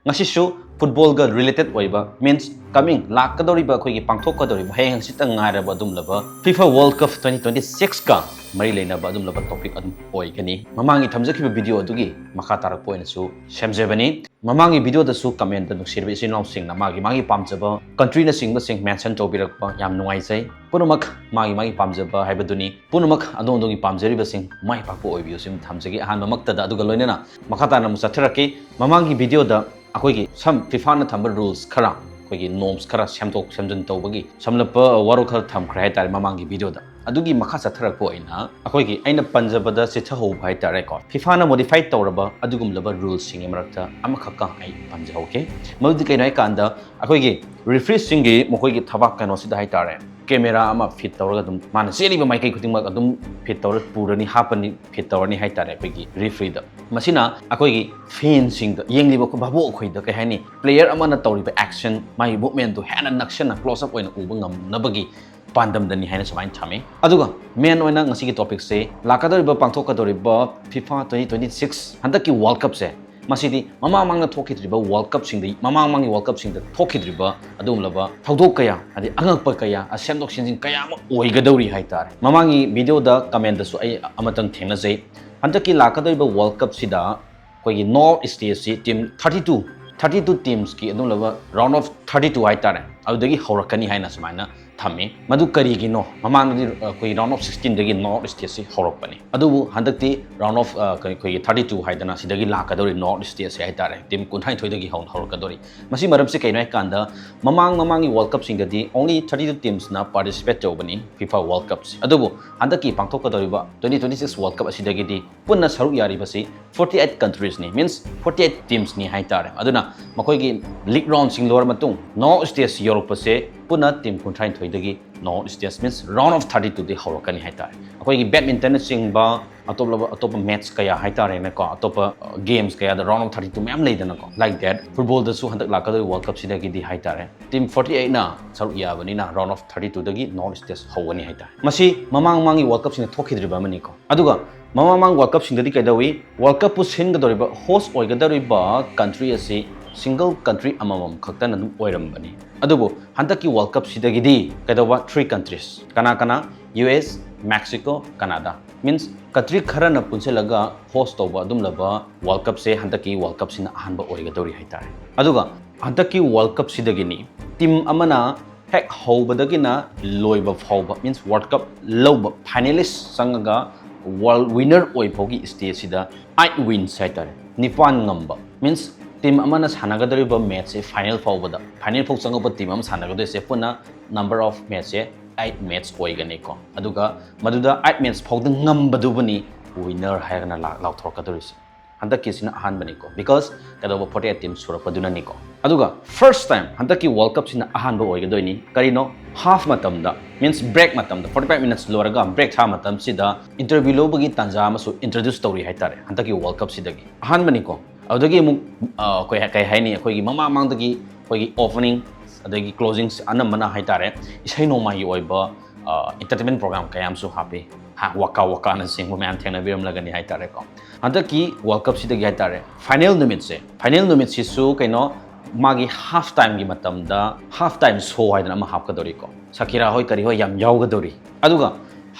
ngasisu football ga related oiba means coming lakadoriba khoi pangthokadoriba heng sitang ngaraba dum laba FIFA World Cup 2026 ka mari leinaba dum laba topic adum oigani mamangi thamjakhiba video adugi makha tarak point su semjebani mamangi video da su comment da nuksirbe sinau singna magi pamjaba country na singba sing mention tobirakpa yam nuai sai punumak magi pamjaba haibaduni punumak adondongi pamjariba sing mai pakpo oibiu sim thamjagi han mamakta da aduga loinena makha tana musathraki mamangi video da अखोगी सम FIFA ना थंबर rules खरा अखोगी norms खरा सेमटोक सेमजन तौबगी समलप वारो खर थमख्रे हाय तारे ममांगी video दा अदुगी मखा सथरक पोइना अखोगी अइना पंजाबदा सिथा हो भाई तारे को FIFA ना modify तौरबा अदुगुम लब rules सिंग मरक्ता अमखका आई पंजाओके मदि कैनाय कांदा अखोगी referee सिंगी मखोगी थबाक कनो सिदा हाय तारे camera ama fit tawraga dum mana seliba mai kai khuting ma adum fit tawra purani hapani fit tawrani hai tare pegi referee da masina akoi gi fencing da yengliba ko babo khoi da kai hani player ama na tawriba action mai movement to hana nakshan close up oina uba ngam nabagi pandam dani haina samain thame aduga main oina ngasi gi topic se lakadoriba pangthokadoriba FIFA 2026 handaki world cup se masidi mamang na thokidriba world cup singdi mamang world cup singda thokidriba adum laba thodok kaya adi angakpa kaya asendok sinjin kaya ma oigadori haitare mamangi video da comment da su ai amatang thengna jai handaki lakadoriba world cup sida koigi north east team 32 teams ki adum laba round of 32 haitare adagi horakani haina samaina thame madu kari gi no mamang di koi round of 16 dagi north east se horopani adu handakti round of koi 32 haidana sidagi lakadori north east se haitare team kunthai thoi dagi haun horakadori masi maram se kainai kanda mamang world cup singadi only 32 teams na participate jobani FIFA world cup adu handaki pangthokadori ba 2026 world cup asidagi di punna saruk yari basi 48 countries ni means 48 teams ni haitare aduna makoi gi league round sing lor matung north east europe se puna team kunthai thoi dagi north east means round of 32 de horakani haitare akoi gi badminton sing ba atop match kaya haitare na ko atop games kaya the round of 32 mem leidana ko like that football da su handak lakadoi world cup sidagi di haitare team 48 na saruk yabani na round of 32 dagi north east howani haitare masi mamang world cup sing thokidriba mani ko aduga mamang world cup sing dadi kaidawi world cup pu singadoriba host oigadoriba country asi single country amamam khaktan adum oirambani adubu handaki world cup sidagidi kaidawa 3 countries kana US Mexico Canada means country khara na punselaga host toba adum laba world cup se handaki world cup sina ahanba oigadori haitare aduga handaki world cup sidagini team amana hek hobadagina loiba fauba means world cup loba finalist sangaga world winner oipogi stage sida 8 wins haitare nipan ngamba means team amana sanagadoriba match se final fawbada final fawk changaba team am sanagadoi se puna number of match se 8 match oigani ko aduga maduda 8 match fawda ngambadubani winner haigana law thorkadori se handaki sina ahan bani ko because kadoba 48 team surapaduna ni ko aduga first time handaki world cup sina ahan ba oigadoi ni karino half matamda means break matamda 45 minutes loraga break tha matam sida interview lobagi tanja amasu introduce tori haitare handaki world cup sidagi ahan bani ko adagi mu koi kai haini koi gi mamang dagi koi gi opening adagi closing anamana haitare isai no mai oiba entertainment program kayam su happy ha waka na sing mo man thena biram lagani haitare ko adagi world cup sidagi haitare final numit si su kaino magi half time gi matamda half time show haidana ma half kadori ko sakira hoi kari hoi yam yaugadori aduga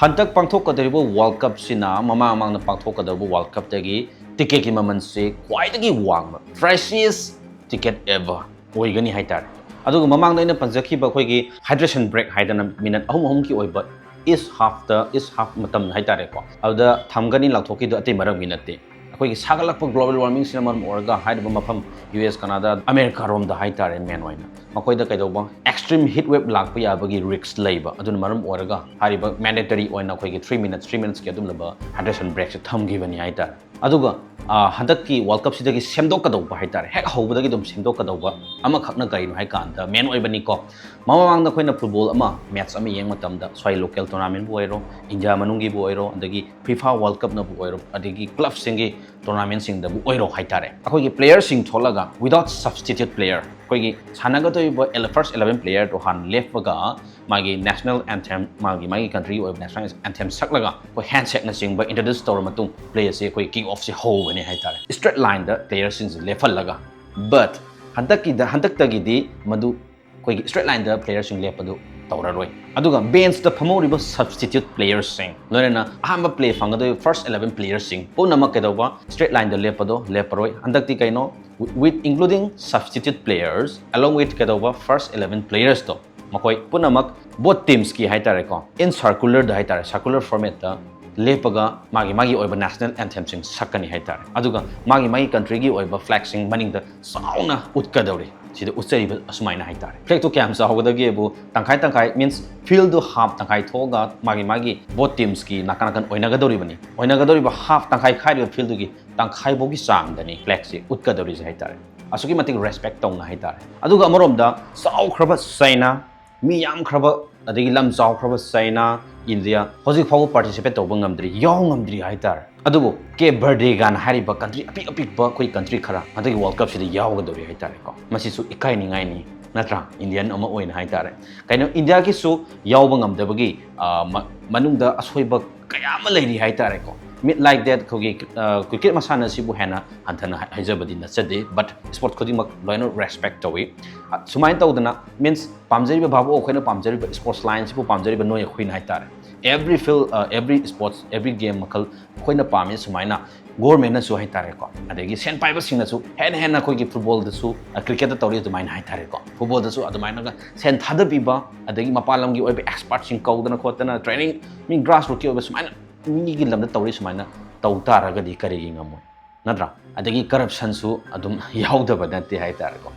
hantak pangthok kadoribo world cup sina mamang na pangthok kadoribo world cup dagi ticket ki maman se quite wang freshest ticket ever oigani haitar aduga mamang na ina panjakhi ba khoi gi hydration break haidana minute ahum ki oiba is half matam haitare ko aduda thamgani lakthoki do ate maram minate khoi gi sagalakpa global warming cinema orga haidaba mafam US Canada America rom da haitare men oina makoi da kaidoba extreme heat wave lakpa yabagi risk leiba aduna maram oraga hariba mandatory oina khoi gi 3 minutes ki adum laba hydration break se thamgi bani haitar aduga handaki world cup sidagi semdokadauba haitare hek hobadagi dum semdokadauba ama khakna kaino hai kanda men oibani ko mamang na khoina football ama match ama yeng matamda swai local tournament bu oiro India manungi bu oiro adagi FIFA world cup na bu oiro adagi club singi tournament sing da bu oiro haitare akoi gi player sing tholaga without substitute player koi gi sanaga to first 11 player to han left ga magi national anthem magi country or national anthem saklaga ko handshake na sing ba introduce tor matung player se koi king off se ho bani haitare straight line da player sing left laga but ꯍꯟꯗꯛꯇꯒꯤꯗꯤ ꯃꯗꯨ ꯑꯩꯈꯣꯏꯒꯤ straight ꯂꯥꯏꯟꯗ ꯄ꯭ꯂꯦꯌꯔꯁꯤꯡ ꯂꯦꯞꯄꯗꯨ ꯇꯧꯔꯔꯣꯏ ꯑꯗꯨꯒ ꯕꯦꯟꯁꯇ ꯐꯝꯍꯧꯔꯤꯕ substitute ꯄ꯭ꯂꯦꯌꯔꯁꯤꯡ ꯂꯣꯏꯅꯅ ꯑꯍꯥꯟꯕ play ꯐꯪꯒꯗꯣꯏꯕ first 11 ꯄ꯭ꯂꯦꯌꯔꯁꯤꯡ ꯄꯨꯝꯅꯃꯛ ꯀꯩꯗꯧꯕ straight ꯂꯥꯏꯟꯗ ꯂꯦꯞꯄꯗꯣ ꯂꯦꯞꯄꯔꯣꯏ ꯍꯟꯗꯛꯇꯤ ꯀꯩꯅꯣ with including substitute players along with ꯀꯩꯗꯧꯕ first 11 players ꯇꯣ ꯃꯈꯣꯏ ꯄꯨꯝꯅꯃꯛ both teams ꯀꯤ ꯍꯥꯏꯇꯥꯔꯦꯀꯣ in circular ꯗ ꯍꯥꯏꯇꯥꯔꯦ circular format ꯗ ꯂꯦꯞꯄꯒ ꯃꯥꯒꯤ ꯑꯣꯏꯕ national anthemꯁꯤꯡ ꯁꯛꯀꯅꯤ ꯍꯥꯏꯇꯥꯔꯦ ꯑꯗꯨꯒ ꯃꯥꯒꯤ countryꯒꯤ ꯑꯣꯏꯕ flagꯁꯤꯡ ꯃꯅꯤꯡꯗ ꯆꯥꯎꯅ ꯎꯠꯀꯗꯧꯔꯤ ꯁꯤꯗ ꯎꯠꯆꯔꯤꯕ ꯑꯁꯨꯃꯥꯏꯅ ꯍꯥꯏꯇꯥꯔꯦ ꯐ꯭ꯂꯦꯛꯇꯣ ꯀꯌꯥꯝ ꯆꯥꯎꯒꯗꯒꯦꯕꯨ ꯇꯪꯈꯥꯏ ꯃꯤꯟꯁ ꯐꯤꯜꯗꯣ ꯍꯥꯞ ꯇꯪꯈꯥꯏ ꯊꯣꯛꯑꯒ ꯃꯥꯒꯤ both teamsꯀꯤ ꯅꯥꯀꯟ ꯑꯣꯏꯅꯒꯗꯧꯔꯤꯕ ꯍꯥꯞ ꯇꯪꯈꯥꯏ ꯈꯥꯏꯔꯤꯕ ꯐꯤꯜꯗꯨꯒꯤ ꯇꯪꯈꯥꯏꯐꯥꯎꯒꯤ ꯆꯥꯡꯗꯅꯤ ꯐ꯭ꯂꯦꯛꯁꯤ ꯎꯠꯀꯗꯧꯔꯤꯁꯦ ꯍꯥꯏꯇꯥꯔꯦ ꯑꯁꯨꯛꯀꯤ ꯃꯇꯤꯛ ꯔꯦꯁꯄꯦꯛ ꯇꯧꯅ ꯍꯥꯏꯇꯥꯔꯦ ꯑꯗꯨꯒ ꯑꯃꯔꯣꯝꯗ ꯆꯥꯎꯈ꯭ꯔꯕ ꯆꯥꯏꯅꯥ ꯃꯤ ꯌꯥꯝꯈ꯭ꯔꯕ ꯑꯗꯒꯤ ꯂꯝ ꯆꯥꯎꯈ꯭ꯔꯕ ꯆꯥꯏꯅꯥ ꯏꯟꯗꯤꯌꯥ ꯍꯧꯖꯤꯛ ꯐꯥꯎꯕ ꯄꯥꯔꯇꯤꯁꯤꯄꯦꯠ ꯇꯧꯕ ꯉꯝꯗ꯭ꯔꯤ ꯌꯥꯎ ꯉꯝꯗ꯭ꯔꯤ ꯍꯥꯏꯇꯥꯔꯦ ꯑꯗꯨꯕꯨ ꯀꯦꯞ ꯕꯔꯗꯦꯒꯥꯅ ꯍꯥꯏꯔꯤꯕ ꯀꯟꯇ꯭ꯔꯤ ꯑꯄꯤꯛꯄ ꯑꯩꯈꯣꯏ ꯀꯟꯇ꯭ꯔꯤ ꯈꯔ ꯍꯟꯗꯛꯀꯤ ꯋꯥꯔꯜ ꯀꯞꯁꯤꯗ ꯌꯥꯎꯒꯗꯧꯔꯤ ꯍꯥꯏꯇꯥꯔꯦꯀꯣ ꯃꯁꯤꯁꯨ ꯏꯀꯥꯏꯅꯤꯡꯉꯥꯏꯅꯤ ꯅꯠꯇ꯭ꯔꯥ ꯏꯟꯗꯤꯌꯟ ꯑꯃ ꯑꯣꯏꯅ ꯍꯥꯏꯇꯥꯔꯦ ꯀꯩꯅꯣ ꯏꯟꯗꯤꯌꯥꯒꯤꯁꯨ ꯌꯥꯎꯕ ꯉꯝꯗꯕꯒꯤ ꯃꯅꯨꯡꯗ ꯑꯁꯣꯏꯕ ꯀꯌా ꯑꯃ ꯂꯩꯔꯤ ꯍꯥꯏꯇꯥꯔꯦꯀꯣ ꯃꯤꯠ ꯂꯥꯏꯛ ꯗꯦꯠ ꯑꯩꯈꯣꯏꯒꯤ ꯀ꯭ꯔꯤꯀꯦꯠ ꯃꯁꯥꯟꯅ ꯑꯁꯤꯕꯨ ꯍꯦꯟꯅ ꯍꯟꯊꯅ ꯍꯥꯏꯖꯕꯗꯤ ꯅꯠꯆꯗꯦ ꯕꯠ ꯁ꯭ꯄꯣꯔꯠ ꯈꯨꯗꯤꯡꯃꯛ ꯂꯣꯏꯅ ꯔꯦꯁꯄꯦꯛ ꯇꯧꯏ ꯁꯨꯃꯥꯏꯅ ꯇꯧꯗꯅ ꯃꯤꯟꯁ ꯄꯥꯝꯖꯔꯤꯕ ꯚꯥꯕꯣꯛ ꯑꯩꯈꯣꯏꯅ ꯄꯥꯝꯖꯔꯤꯕ ꯁ꯭ꯄꯣꯔꯠꯁ ꯂꯥꯏꯟꯁꯤꯕꯨ ꯄꯥꯝꯖꯔꯤꯕ ꯅꯣꯏ ꯑꯩꯈꯣꯏꯅ ꯍꯥꯏꯇꯥꯔꯦ every field every sports every game makal ꯑꯩꯈꯣꯏꯅ ꯄꯥꯝꯃꯤ ꯁꯨꯃꯥꯏꯅ ꯒꯣꯔꯃꯦꯟꯅꯁꯨ ꯍꯥꯏꯇꯥꯔꯦꯀꯣ ꯑꯗꯒꯤ ꯁꯦꯟ ꯄꯥꯏꯕꯁꯤꯡꯅꯁꯨ ꯍꯦꯟꯅ ꯑꯩꯈꯣꯏꯒꯤ ꯐꯨꯠꯕꯣꯜꯗꯁꯨ ꯀ꯭ꯔꯤꯀꯦꯠꯇ ꯇꯧꯔꯤ ꯑꯗꯨꯃꯥꯏꯅ ꯍꯥꯏꯇꯥꯔꯦꯀꯣ ꯐꯨꯠꯕꯣꯜꯗꯁꯨ ꯑꯗꯨꯃꯥꯏꯅ ꯁꯦꯟ ꯊꯥꯗꯕꯤꯕ ꯑꯗꯒꯤ ꯃꯄꯥꯟ ꯂꯝꯒꯤ ꯑꯣꯏꯕ ꯑꯦꯛꯁꯄꯥꯔꯠꯁꯤꯡ ꯀꯧꯗꯅ ꯈꯣꯠꯇꯅ ꯇ꯭ꯔꯦꯅꯤꯡ ꯃꯤ ꯒ꯭ꯔꯥꯁ ꯔꯨꯠꯀꯤ ꯑꯣꯏꯕ ꯁꯨꯃꯥꯏꯅ ꯃꯤꯒꯤ ꯂꯝꯗ ꯇꯧꯔꯤ ꯁꯨꯃꯥꯏꯅ ꯇꯧ ꯇꯥꯔꯒꯗꯤ ꯀꯔꯤꯒꯤ ꯉꯝꯃꯣꯏ ꯅꯠꯇ꯭ꯔꯥ ꯑꯗꯒꯤ ꯀꯔꯞꯁꯟꯁꯨ ꯑꯗꯨꯝ ꯌꯥꯎꯗꯕ ꯅꯠꯇꯦ ꯍꯥꯏꯇꯥꯔꯦꯀꯣ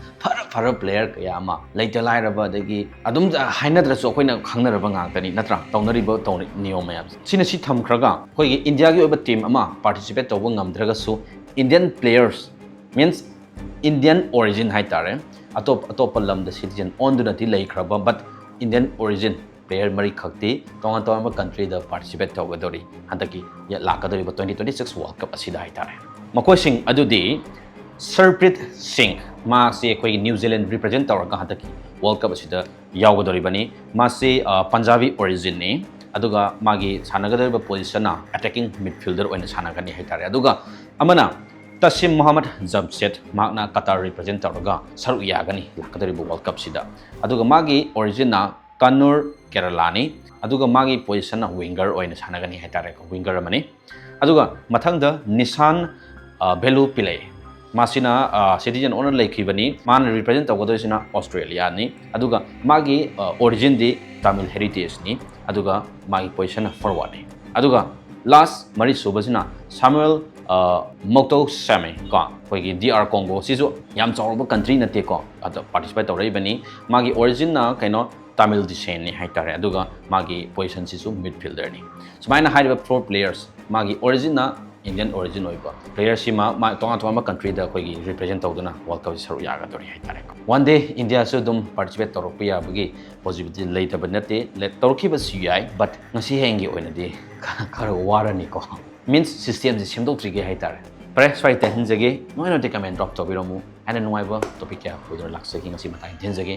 ꯐꯔꯕ ꯄ꯭ꯂꯦꯌꯔ ꯀꯌꯥ ꯑꯃ ꯂꯩꯇ ꯂꯥꯏꯔꯕ ꯑꯗꯒꯤ ꯑꯗꯨꯝ ꯍꯥꯏꯅꯗ꯭ꯔꯁꯨ ꯑꯩꯈꯣꯏꯅ ꯈꯪꯅꯔꯕ ꯉꯥꯛꯇꯅꯤ ꯅꯠꯇ꯭ꯔꯥ ꯇꯧꯅꯔꯤꯕ ꯅꯤꯌꯣꯝ ꯃꯌꯥꯝꯁꯦ ꯁꯤ ꯊꯝꯈ꯭ꯔꯒ ꯑꯩꯈꯣꯏꯒꯤ ꯏꯟꯗꯤꯌꯥꯒꯤ ꯑꯣꯏꯕ ꯇꯤꯝ ꯑꯃ ꯄꯥꯔꯇꯤꯁꯤꯄꯦꯠ ꯇꯧꯕ ꯉꯝꯗ꯭ꯔꯒꯁꯨ ꯏꯟꯗꯤꯌꯟ ꯄ꯭ꯂꯦꯌꯔꯁ ꯃꯤꯟꯁ ꯏꯟꯗꯤꯌꯟ ꯑꯣꯔꯤꯖꯤꯟ ꯍꯥꯏꯇꯥꯔꯦ ꯑꯇꯣꯞꯄ ꯂꯝꯗ ꯁꯤꯇꯤꯖꯟ ꯑꯣꯟꯗꯨꯅꯗꯤ ꯂꯩꯈ꯭ꯔꯕ ꯕꯠ ꯏꯟꯗꯤꯌꯟ ꯑꯣꯔꯤꯖꯤꯟ ꯄ꯭ꯂꯦꯌꯔ ꯃꯔꯤꯈꯛꯇꯤ ꯇꯣꯉꯥꯟꯕ ꯀꯟꯇ꯭ꯔꯤꯗ ꯄꯥꯔꯇꯤꯁꯤꯄꯦꯠ ꯇꯧꯒꯗꯧꯔꯤ ꯍꯟꯗꯛꯀꯤ ꯂꯥꯛꯀꯗꯧꯔꯤꯕ 2026 ꯋꯥꯔꯜ ꯀꯞ ꯑꯁꯤꯗ ꯍꯥꯏꯇꯥꯔꯦ ꯃꯈꯣꯏꯁꯤꯡ ꯑꯗꯨꯗꯤ ꯁꯔꯄ꯭ꯔꯤꯠ ꯁꯤꯡ ꯃꯥꯁꯤ ꯑꯩꯈꯣꯏꯒꯤ ꯅ꯭ꯌꯨ ꯖꯤꯂꯦꯟ ꯔꯤꯄ꯭ꯔꯖꯦꯟ ꯇꯧꯔꯒ ꯍꯟꯗꯛꯀꯤ ꯋꯥꯔꯜ ꯀꯞ ꯑꯁꯤꯗ ꯌꯥꯎꯒꯗꯧꯔꯤꯕꯅꯤ ꯃꯥꯁꯤ ꯄꯟꯖꯥꯕꯤ ꯑꯣꯔꯤꯖꯤꯟꯅꯤ ꯑꯗꯨꯒ ꯃꯥꯒꯤ ꯁꯥꯟꯅꯒꯗꯧꯔꯤꯕ ꯄꯣꯖꯤꯁꯟꯅ ꯑꯦꯇꯦꯛꯀꯤꯡ ꯃꯤꯗꯐꯤꯜꯗꯔ ꯑꯣꯏꯅ ꯁꯥꯟꯅꯒꯅꯤ ꯍꯥꯏꯇꯥꯔꯦ ꯑꯗꯨꯒ ꯑꯃꯅ ꯇꯁꯤꯝ ꯃꯣꯍꯝꯃꯗ ꯖꯝꯁꯦꯠ ꯃꯍꯥꯛꯅ ꯀꯇꯥꯔ ꯔꯤꯄ꯭ꯔꯖꯦꯟ ꯇꯧꯔꯒ ꯁꯔꯨꯛ ꯌꯥꯒꯅꯤ ꯂꯥꯛꯀꯗꯧꯔꯤꯕ ꯋꯥꯔꯜ ꯀꯞꯁꯤꯗ ꯑꯗꯨꯒ ꯃꯥꯒꯤ ꯑꯣꯔꯤꯖꯤꯟꯅ ꯀꯟꯅꯨꯔ ꯀꯦꯔꯂꯥꯅꯤ ꯑꯗꯨꯒ ꯃꯥꯒꯤ ꯄꯣꯖꯤꯁꯟꯅ ꯋꯤꯡꯒꯔ ꯑꯣꯏꯅ ꯁꯥꯟꯅꯒꯅꯤ ꯍꯥꯏꯇꯥꯔꯦ ꯋꯤꯡꯒꯔ ꯑꯃꯅꯤ ꯑꯗꯨꯒ ꯃꯊꯪꯗ ꯅꯤꯁꯥꯟ ꯚꯦꯂꯨ ꯄꯤꯂꯦ ꯃꯥꯁꯤꯅ ꯁꯤꯇꯤꯖꯟ ꯑꯣꯟꯅ ꯂꯩꯈꯤꯕꯅꯤ ꯃꯥꯅ ꯔꯤꯄ꯭ꯔꯖꯦꯟ ꯇꯧꯒꯗꯣꯏꯁꯤꯅ ꯑꯣꯁꯇ꯭ꯔꯦꯂꯤꯌꯥꯅꯤ ꯑꯗꯨꯒ ꯃꯥꯒꯤ ꯑꯣꯔꯤꯖꯤꯟꯗꯤ ꯇꯥꯃꯤꯜ ꯍꯦꯔꯤꯇꯦꯖꯅꯤ ꯑꯗꯨꯒ ꯃꯥꯒꯤ ꯄꯣꯖꯤꯁꯟꯅ ꯐꯣꯔꯋꯥꯔꯗꯅꯤ ꯑꯗꯨꯒ ꯂꯥꯁ ꯃꯔꯤ ꯁꯨꯕꯁꯤꯅ ꯁꯥꯃꯨꯑꯦꯜ ꯃꯣꯛꯇꯧ ꯁꯦꯃꯦ ꯀꯣ ꯑꯩꯈꯣꯏꯒꯤ DR ꯀꯣꯡꯒꯣ ꯁꯤꯁꯨ ꯌꯥꯝ ꯆꯥꯎꯔꯕ ꯀꯟꯇ꯭ꯔꯤ ꯅꯠꯇꯦꯀꯣ ꯑꯗ ꯄꯥꯔꯇꯤꯁꯤꯄꯦꯠ ꯇꯧꯔꯛꯏꯕꯅꯤ ꯃꯥꯒꯤ ꯑꯣꯔꯤꯖꯤꯟꯅ ꯀꯩꯅꯣ ꯇꯥꯃꯤꯜ ꯗꯤꯁꯦꯟꯅꯤ ꯍꯥꯏꯇꯥꯔꯦ ꯑꯗꯨꯒ ꯃꯥꯒꯤ ꯄꯣꯖꯤꯁꯟꯁꯤꯁꯨ ꯃꯤꯗꯐꯤꯜꯗꯔꯅꯤ ꯁꯨꯃꯥꯏꯅ ꯍꯥꯏꯔꯤꯕ 4 ꯄ꯭ꯂꯦꯌꯔꯁ ꯃꯥꯒꯤ ꯑꯣꯔꯤꯖꯤꯟꯅ ꯏꯟꯗꯤꯌꯟ ꯑꯣꯔꯤꯖꯤꯟ ꯑꯣꯏꯕ ꯄ꯭ꯂꯦꯌꯔꯁꯤꯃ ꯇꯣꯉꯥꯟꯕ ꯀꯟꯇ꯭ꯔꯤꯗ ꯑꯩꯈꯣꯏꯒꯤ ꯔꯤꯄ꯭ꯔꯖꯦꯟ ꯇꯧꯗꯨꯅ ꯋꯥꯔꯜ ꯀꯞꯁꯤ ꯁꯔꯨꯛ ꯌꯥꯒꯗꯧꯔꯤ ꯍꯥꯏꯇꯥꯔꯦꯀꯣ ꯋꯥꯟ ꯗꯦ ꯏꯟꯗꯤꯌꯥꯁꯨ ꯑꯗꯨꯝ ꯄꯥꯔꯇꯤꯁꯤꯄꯦꯠ ꯇꯧꯔꯛꯄ ꯌꯥꯕꯒꯤ ꯄꯣꯖꯤꯕꯤꯂꯤꯇꯤ ꯂꯩꯇꯕ ꯅꯠꯇꯦ ꯇꯧꯔꯛꯈꯤꯕꯁꯨ ꯌꯥꯏ ꯕꯠ ꯉꯁꯤ ꯍꯌꯦꯡꯒꯤ ꯑꯣꯏꯅꯗꯤ ꯈꯔ ꯋꯥꯔꯅꯤꯀꯣ ꯃꯤꯟꯁ ꯁꯤꯁꯇꯦꯝꯁꯦ ꯁꯦꯝꯗꯣꯛꯇ꯭ꯔꯤꯒꯦ ꯍꯥꯏꯇꯥꯔꯦ ꯐꯔꯦ ꯁ꯭ꯋꯥꯏ ꯇꯦꯟꯍꯟꯖꯒꯦ ꯅꯣꯏꯅꯗꯤ ꯀꯃꯦꯟ ꯗ꯭ꯔꯣꯞ ꯇꯧꯕꯤꯔꯝꯃꯨ ꯍꯦꯟꯅ ꯅꯨꯡꯉꯥꯏꯕ ꯇꯣꯄꯤꯛ ꯀꯌꯥ ꯄꯨꯗꯨꯅ ꯂꯥꯛꯆꯒꯦ ꯉꯁꯤ ꯃꯇꯥꯡ ꯊꯤꯟꯖꯒꯦ